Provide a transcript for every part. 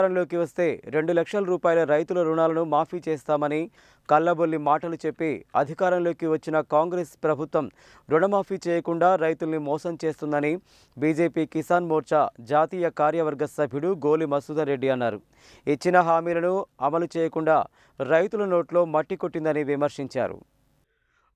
అధికారంలోకి వస్తే 2 లక్షల రూపాయల రైతుల రుణాలను మాఫీ చేస్తామని కల్లబొల్లి మాటలు చెప్పి అధికారంలోకి వచ్చిన కాంగ్రెస్ ప్రభుత్వం రుణమాఫీ చేయకుండా రైతుల్ని మోసం చేస్తుందని బీజేపీ కిసాన్ మోర్చా జాతీయ కార్యవర్గ సభ్యుడు గోలి మసూదర్ రెడ్డి అన్నారు. ఇచ్చిన హామీలను అమలు చేయకుండా రైతుల నోట్లో మట్టి కొట్టిందని విమర్శించారు.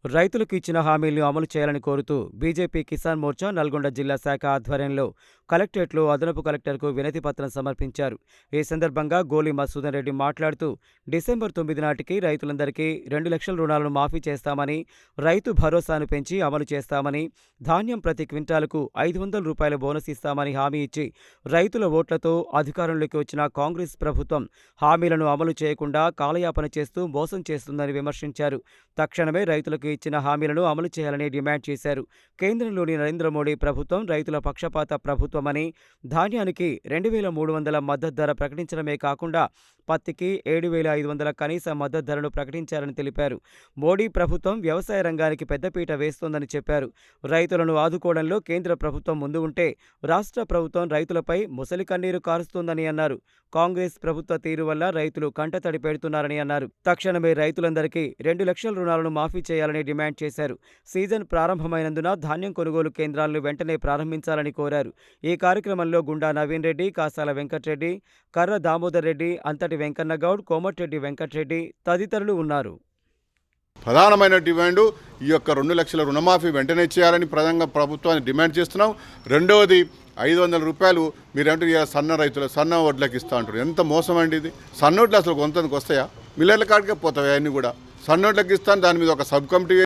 రైతులకు ఇచ్చిన హామీలను అమలు చేయాలని కోరుతూ బీజేపీ కిసాన్ మోర్చా నల్గొండ జిల్లా శాఖ ఆధ్వర్యంలో కలెక్టరేట్లో అదనపు కలెక్టర్కు వినతి పత్రం సమర్పించారు. ఈ సందర్భంగా గోలి మసూదర్ రెడ్డి మాట్లాడుతూ డిసెంబర్ 9 నాటికి రైతులందరికీ 2 లక్షల రుణాలను మాఫీ చేస్తామని, రైతు భరోసాను పెంచి అమలు చేస్తామని, ధాన్యం ప్రతి క్వింటాలకు 500 రూపాయల బోనస్ ఇస్తామని హామీ ఇచ్చి రైతుల ఓట్లతో అధికారంలోకి వచ్చిన కాంగ్రెస్ ప్రభుత్వం హామీలను అమలు చేయకుండా కాలయాపన చేస్తూ మోసం చేస్తుందని విమర్శించారు. తక్షణమే రైతులకు ఇచ్చిన హామీలను అమలు చేయాలని డిమాండ్ చేశారు. కేంద్రంలోని నరేంద్ర మోడీ ప్రభుత్వం రైతుల పక్షపాత ప్రభుత్వమని, ధాన్యానికి 2300 మద్దతు ధర ప్రకటించడమే కాకుండా పత్తికి 7500 కనీస మద్దతు ధరను ప్రకటించారని తెలిపారు. మోడీ ప్రభుత్వం వ్యవసాయ రంగానికి పెద్దపీట వేస్తోందని చెప్పారు. రైతులను ఆదుకోవడంలో కేంద్ర ప్రభుత్వం ముందు ఉంటే రాష్ట్ర ప్రభుత్వం రైతులపై ముసలి కన్నీరు కారుస్తోందని అన్నారు. కాంగ్రెస్ ప్రభుత్వ తీరు వల్ల రైతులు కంటతడి పెడుతున్నారని అన్నారు. తక్షణమే రైతులందరికీ 2 లక్షల రుణాలను మాఫీ చేయాలని డిమాండ్ చేశారు. సీజన్ ప్రారంభమైనందున ధాన్యం కొనుగోలు కేంద్రాలను వెంటనే ప్రారంభించాలని కోరారు. ఈ కార్యక్రమంలో గుండా నవీన్ రెడ్డి, కాసాల వెంకట్రెడ్డి, కర్ర దామోదర్ రెడ్డి, అంతటి వెంకన్నగౌడ్, కోమటిరెడ్డి వెంకట్రెడ్డి తదితరులు ఉన్నారు. ప్రధానమైన డిమాండు ఈ యొక్క 2 లక్షల రుణమాఫీ వెంటనే చేయాలని ప్రధానంగా ప్రభుత్వాన్ని డిమాండ్ చేస్తున్నాం. రెండవది 500 రూపాయలు మీరంటే సన్న రైతులు సన్న వడ్లకి ఇస్తా అంటారు. ఎంత మోసం అండి ఇది. సన్నోట్లు అసలు కొంతకు వస్తాయా? మిల్లర్ల కాడికే పోతాయి అన్నీ కూడా. సన్నోట్లకి ఇస్తాను, దాని మీద ఒక సబ్ కమిటీ